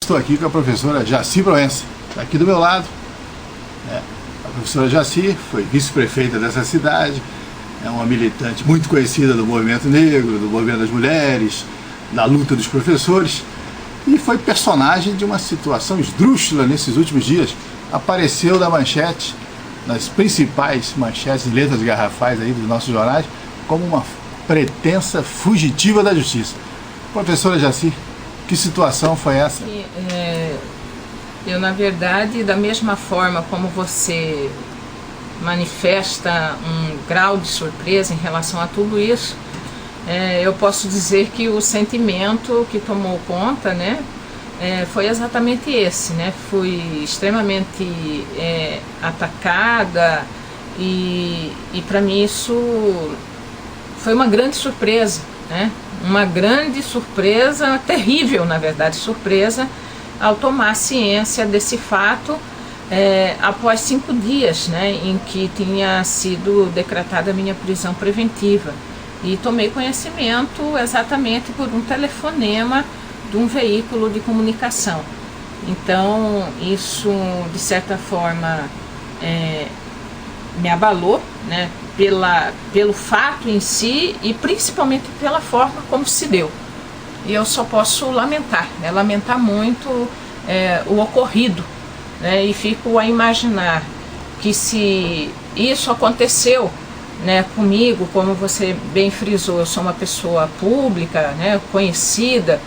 Estou aqui com a professora Jaci Proença, está aqui do meu lado. A professora Jaci foi vice-prefeita dessa cidade, é uma militante muito conhecida do movimento negro, do movimento das mulheres, da luta dos professores, e foi personagem de uma situação esdrúxula nesses últimos dias. Apareceu na manchete, nas principais manchetes e letras garrafais aí dos nossos jornais, como uma pretensa fugitiva da justiça. Professora Jaci, que situação foi essa? Eu, na verdade, da mesma forma como você manifesta um grau de surpresa em relação a tudo isso, eu posso dizer que o sentimento que tomou conta, né, foi exatamente esse, né? Fui extremamente atacada e para mim isso foi uma grande surpresa, né? Uma grande surpresa, terrível, na verdade, surpresa, ao tomar ciência desse fato após 5 dias, né, em que tinha sido decretada a minha prisão preventiva. E tomei conhecimento exatamente por um telefonema de um veículo de comunicação. Então, isso, de certa forma, me abalou, né, pelo fato em si e principalmente pela forma como se deu. E eu só posso lamentar, né, lamentar muito o ocorrido, né, e fico a imaginar que se isso aconteceu, né, comigo, como você bem frisou, eu sou uma pessoa pública, né, conhecida,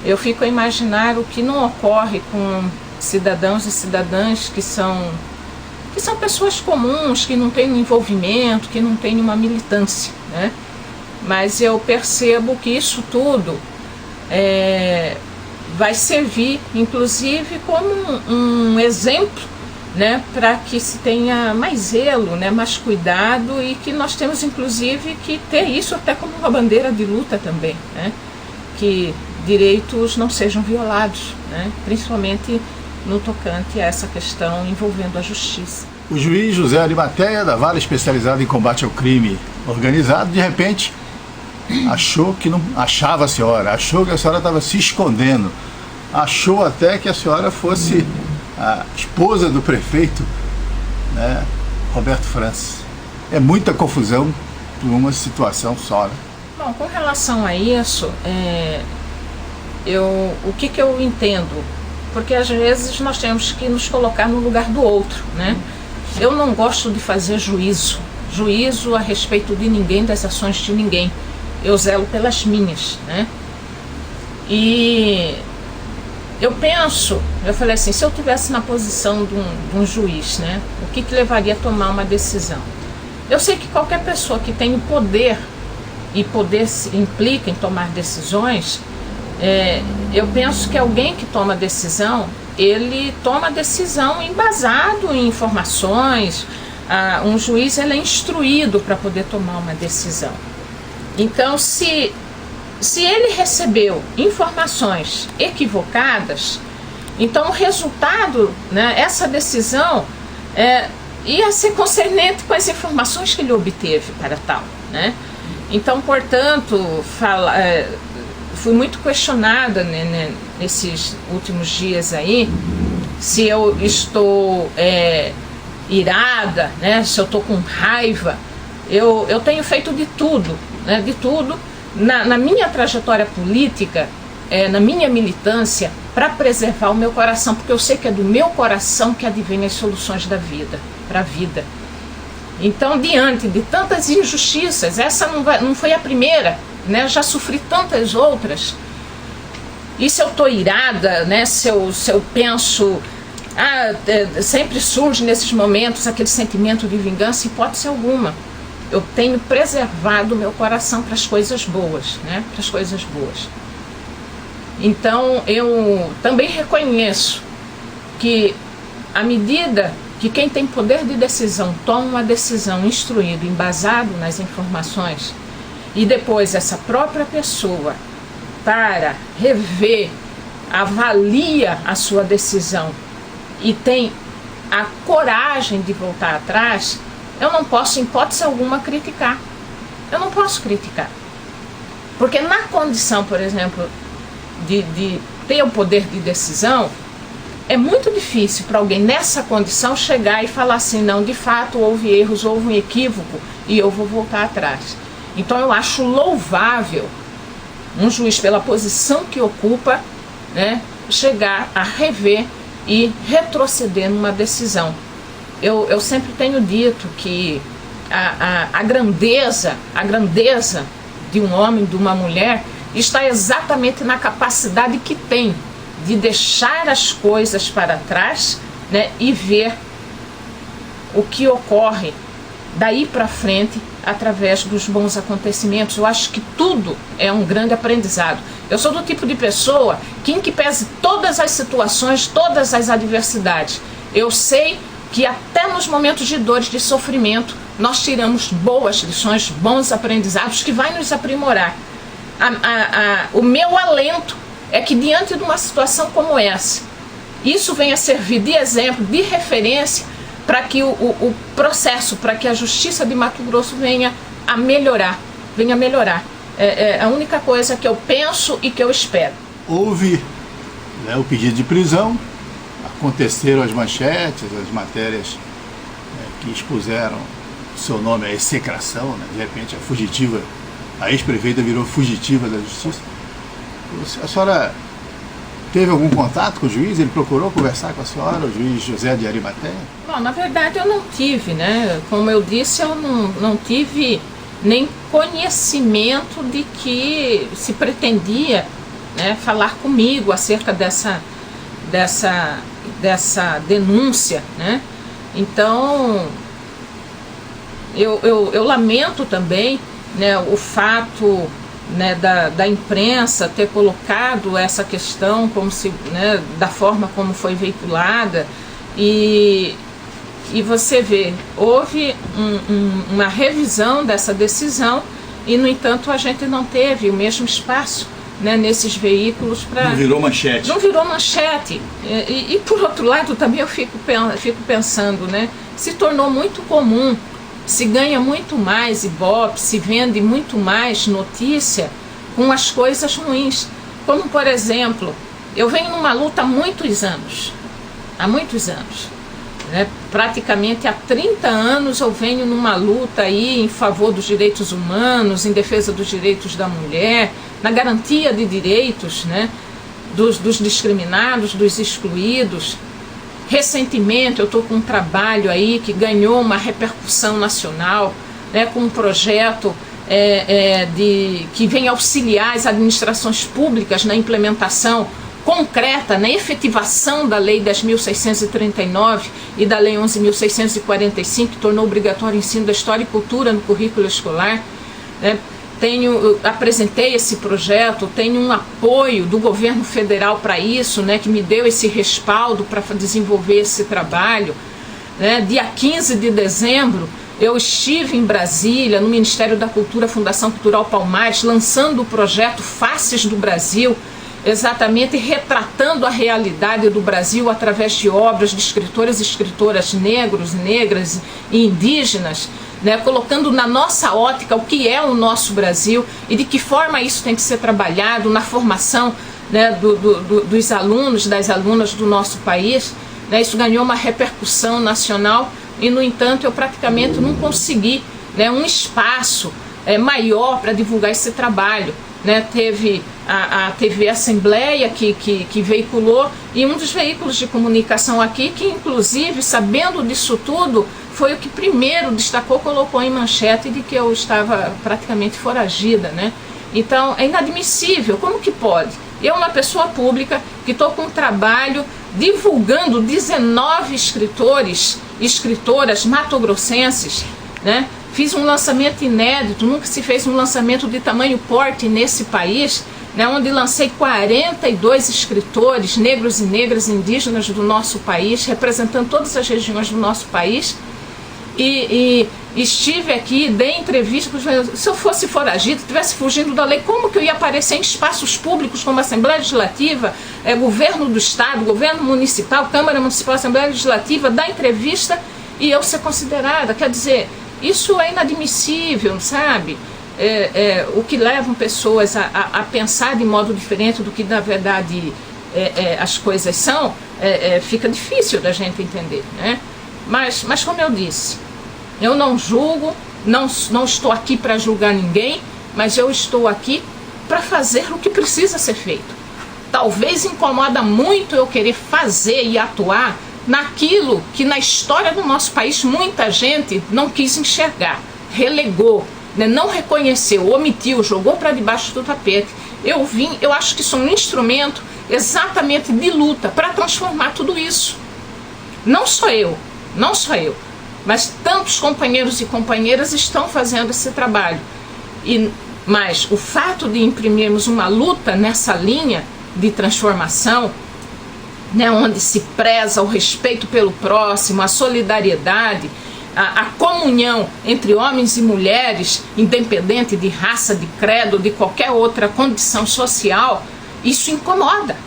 eu fico a imaginar o que não ocorre com cidadãos e cidadãs que são pessoas comuns, que não têm um envolvimento, que não têm uma militância, né? Mas eu percebo que isso tudo vai servir, inclusive, como um exemplo, né, para que se tenha mais zelo, né, mais cuidado, e que nós temos, inclusive, que ter isso até como uma bandeira de luta também, né? Que direitos não sejam violados, né, principalmente no tocante a essa questão envolvendo a justiça. O juiz José Arimateia, da Vara Especializada em Combate ao Crime Organizado, de repente achou que não achava a senhora, achou que a senhora estava se escondendo, achou até que a senhora fosse a esposa do prefeito, né, Roberto França. É muita confusão por uma situação só, né? Bom, com relação a isso, o que eu entendo? Porque às vezes nós temos que nos colocar no lugar do outro, né? Eu não gosto de fazer juízo a respeito de ninguém, das ações de ninguém. Eu zelo pelas minhas, né? E eu falei assim, se eu estivesse na posição de um juiz, né, o que levaria a tomar uma decisão? Eu sei que qualquer pessoa que tem o poder, e poder se implica em tomar decisões, eu penso que alguém que toma decisão, ele toma decisão embasado em informações. Um juiz, ele é instruído para poder tomar uma decisão. Então, se ele recebeu informações equivocadas, então o resultado, né, essa decisão ia ser concernente com as informações que ele obteve para tal, né? Então, portanto, fui muito questionada, né, nesses últimos dias aí, se eu estou irada, né, se eu estou com raiva. Eu tenho feito de tudo, né, de tudo, na minha trajetória política, na minha militância, para preservar o meu coração, porque eu sei que é do meu coração que advém as soluções da vida, para a vida. Então, diante de tantas injustiças, essa não foi a primeira, né? Já sofri tantas outras. E se eu estou irada, né? Se eu penso, sempre surge nesses momentos aquele sentimento de vingança, hipótese alguma. Eu tenho preservado o meu coração para as coisas boas, né? Para as coisas boas. Então, eu também reconheço que, à medida que quem tem poder de decisão toma uma decisão instruído, embasado nas informações, e depois essa própria pessoa para rever, avalia a sua decisão e tem a coragem de voltar atrás, eu não posso, em hipótese alguma, criticar. Eu não posso criticar. Porque na condição, por exemplo, de ter o poder de decisão, é muito difícil para alguém nessa condição chegar e falar assim, não, de fato houve erros, houve um equívoco e eu vou voltar atrás. Então eu acho louvável um juiz, pela posição que ocupa, né, chegar a rever e retroceder numa decisão. Eu sempre tenho dito que a grandeza de um homem, de uma mulher, está exatamente na capacidade que tem de deixar as coisas para trás, né, e ver o que ocorre daí para frente através dos bons acontecimentos. Eu acho que tudo é um grande aprendizado. Eu sou do tipo de pessoa que, em que pese todas as situações, todas as adversidades, eu sei que até nos momentos de dores, de sofrimento, nós tiramos boas lições, bons aprendizados que vai nos aprimorar. O meu alento é que, diante de uma situação como essa, isso venha servir de exemplo, de referência, para que o processo, para que a Justiça de Mato Grosso venha a melhorar, É a única coisa que eu penso e que eu espero. Houve, né, o pedido de prisão, aconteceram as manchetes, as matérias, né, que expuseram seu nome à execração, né, de repente a ex-prefeita virou fugitiva da justiça. A senhora teve algum contato com o juiz? Ele procurou conversar com a senhora, o juiz José de Arimateia? Bom, na verdade eu não tive, né? Como eu disse, eu não tive nem conhecimento de que se pretendia, né, falar comigo acerca dessa denúncia, né? Então, eu lamento também, né, o fato, né, da imprensa ter colocado essa questão como se, né, da forma como foi veiculada, e você vê, houve uma revisão dessa decisão e, no entanto, a gente não teve o mesmo espaço, né, nesses veículos para... Não virou manchete. Não virou manchete. E por outro lado, também eu fico pensando, né, se tornou muito comum, se ganha muito mais ibope, se vende muito mais notícia com as coisas ruins. Como, por exemplo, eu venho numa luta há muitos anos, né? Praticamente há 30 anos eu venho numa luta aí em favor dos direitos humanos, em defesa dos direitos da mulher, na garantia de direitos, né, dos discriminados, dos excluídos. Recentemente eu estou com um trabalho aí que ganhou uma repercussão nacional, né, com um projeto que vem auxiliar as administrações públicas na implementação concreta, na efetivação da Lei 10.639 e da Lei 11.645, que tornou obrigatório o ensino da história e cultura no currículo escolar, né? Apresentei esse projeto, tenho um apoio do governo federal para isso, né, que me deu esse respaldo para desenvolver esse trabalho, né? Dia 15 de dezembro, eu estive em Brasília, no Ministério da Cultura, Fundação Cultural Palmares, lançando o projeto Faces do Brasil, exatamente retratando a realidade do Brasil através de obras de escritores e escritoras negros, negras e indígenas, né, colocando na nossa ótica o que é o nosso Brasil e de que forma isso tem que ser trabalhado na formação, né, dos alunos, das alunas do nosso país, né. Isso ganhou uma repercussão nacional e, no entanto, eu praticamente não consegui, né, um espaço maior para divulgar esse trabalho, né. Teve a TV Assembleia que veiculou, e um dos veículos de comunicação aqui que, inclusive, sabendo disso tudo, foi o que primeiro destacou, colocou em manchete de que eu estava praticamente foragida, né? Então é inadmissível, como que pode? Eu, uma pessoa pública, que estou com um trabalho divulgando 19 escritores e escritoras matogrossenses, né? Fiz um lançamento inédito, nunca se fez um lançamento de tamanho porte nesse país, né, onde lancei 42 escritores negros e negras indígenas do nosso país, representando todas as regiões do nosso país, e estive aqui, dei entrevistas. Se eu fosse foragido, estivesse fugindo da lei, como que eu ia aparecer em espaços públicos como Assembleia Legislativa, governo do Estado, governo municipal, Câmara Municipal, Assembleia Legislativa, dar entrevista e eu ser considerada? Quer dizer, isso é inadmissível, sabe? O que levam pessoas a pensar de modo diferente do que na verdade as coisas são, fica difícil da gente entender, né? Mas como eu disse, eu não julgo, não estou aqui para julgar ninguém, mas eu estou aqui para fazer o que precisa ser feito. Talvez incomoda muito eu querer fazer e atuar naquilo que na história do nosso país muita gente não quis enxergar, relegou, né, não reconheceu, omitiu, jogou para debaixo do tapete. Eu acho que sou um instrumento exatamente de luta para transformar tudo isso. Não só eu, mas tantos companheiros e companheiras estão fazendo esse trabalho. Mas o fato de imprimirmos uma luta nessa linha de transformação, né, onde se preza o respeito pelo próximo, a solidariedade, a comunhão entre homens e mulheres, independente de raça, de credo, de qualquer outra condição social, isso incomoda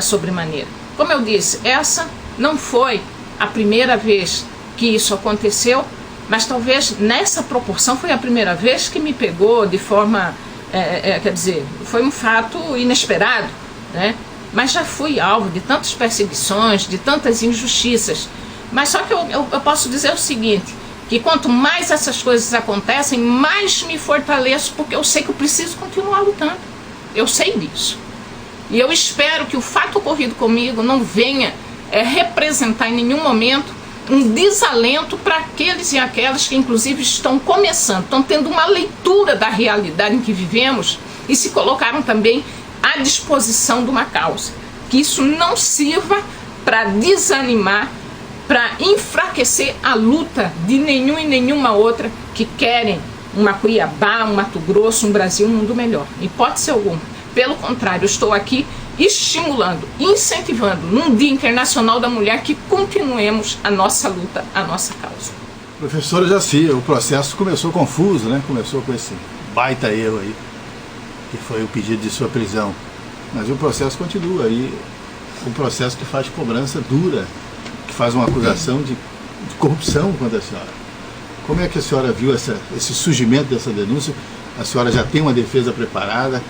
sobremaneira. Como eu disse, essa não foi a primeira vez que isso aconteceu, mas talvez nessa proporção foi a primeira vez que me pegou de forma, quer dizer, foi um fato inesperado, né? Mas já fui alvo de tantas perseguições, de tantas injustiças. Mas só que eu posso dizer o seguinte, que quanto mais essas coisas acontecem, mais me fortaleço, porque eu sei que eu preciso continuar lutando. Eu sei disso. E eu espero que o fato ocorrido comigo não venha representar em nenhum momento um desalento para aqueles e aquelas que inclusive estão começando, estão tendo uma leitura da realidade em que vivemos e se colocaram também à disposição de uma causa. Que isso não sirva para desanimar, para enfraquecer a luta de nenhum e nenhuma outra que querem uma Cuiabá, um Mato Grosso, um Brasil, um mundo melhor. Hipótese alguma. Pelo contrário, eu estou aqui estimulando, incentivando, num Dia Internacional da Mulher, que continuemos a nossa luta, a nossa causa. Professora Jaci, o processo começou confuso, né? Começou com esse baita erro aí, que foi o pedido de sua prisão. Mas o processo continua aí, um processo que faz cobrança dura, que faz uma acusação de corrupção contra a senhora. Como é que a senhora viu esse surgimento dessa denúncia? A senhora já tem uma defesa preparada?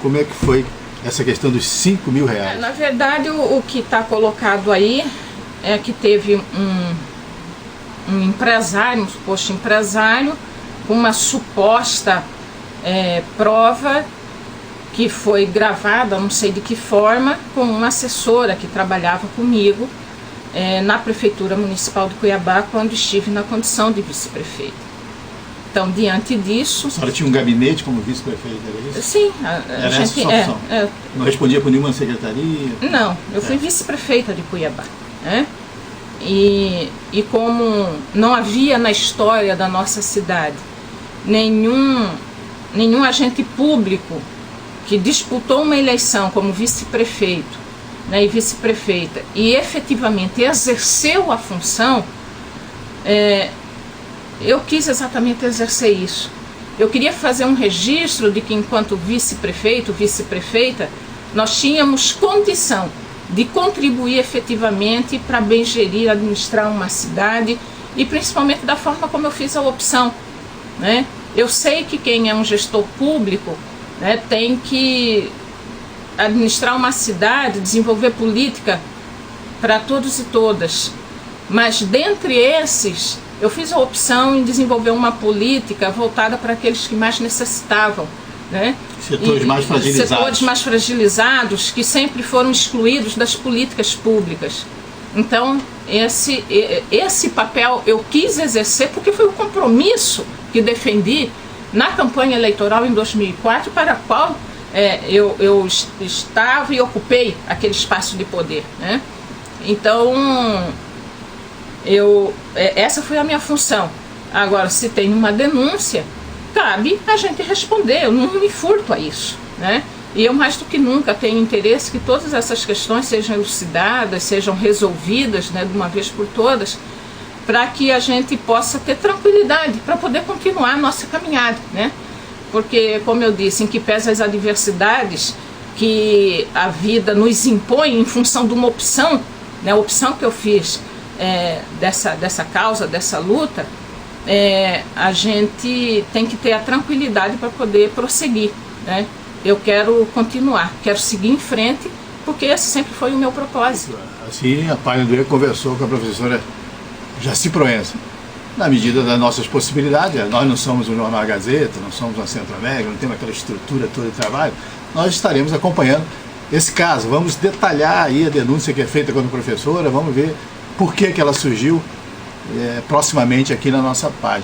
Como é que foi essa questão dos R$5.000? Na verdade, o que está colocado aí é que teve um empresário, um suposto empresário, com uma suposta prova que foi gravada, não sei de que forma, com uma assessora que trabalhava comigo na Prefeitura Municipal de Cuiabá, quando estive na condição de vice-prefeita. Então, diante disso... A senhora tinha um gabinete como vice-prefeita, era isso? Sim. Era essa sua função? Não respondia por nenhuma secretaria? Não, eu fui vice-prefeita de Cuiabá, né? E como não havia na história da nossa cidade nenhum agente público que disputou uma eleição como vice-prefeito, né, e vice-prefeita, e efetivamente exerceu a função, eu quis exatamente exercer isso. Eu queria fazer um registro de que enquanto vice-prefeito, vice-prefeita, nós tínhamos condição de contribuir efetivamente para bem gerir, administrar uma cidade e principalmente da forma como eu fiz a opção, né? Eu sei que quem é um gestor público, né, tem que administrar uma cidade, desenvolver política para todos e todas, mas dentre esses eu fiz a opção em desenvolver uma política voltada para aqueles que mais necessitavam, né? Setores mais fragilizados. Setores mais fragilizados, que sempre foram excluídos das políticas públicas. Então, esse papel eu quis exercer porque foi o compromisso que defendi na campanha eleitoral em 2004, para a qual eu estava e ocupei aquele espaço de poder, né? Então, essa foi a minha função. Agora, se tem uma denúncia, cabe a gente responder, eu não me furto a isso, né? E eu mais do que nunca tenho interesse que todas essas questões sejam elucidadas, sejam resolvidas, né, de uma vez por todas, para que a gente possa ter tranquilidade para poder continuar a nossa caminhada, né? Porque, como eu disse, em que pese as adversidades que a vida nos impõe em função de uma opção, né, a opção que eu fiz dessa causa, dessa luta, a gente tem que ter a tranquilidade para poder prosseguir, né? Eu quero continuar, quero seguir em frente porque esse sempre foi o meu propósito. Assim, a Página do Erro conversou com a professora Jaci Proença. Na medida das nossas possibilidades, nós não somos o Jornal Gazeta, não somos a Centro América, não temos aquela estrutura toda de trabalho, nós estaremos acompanhando esse caso. Vamos detalhar aí a denúncia que é feita contra a professora, vamos ver por que ela surgiu proximamente aqui na nossa página.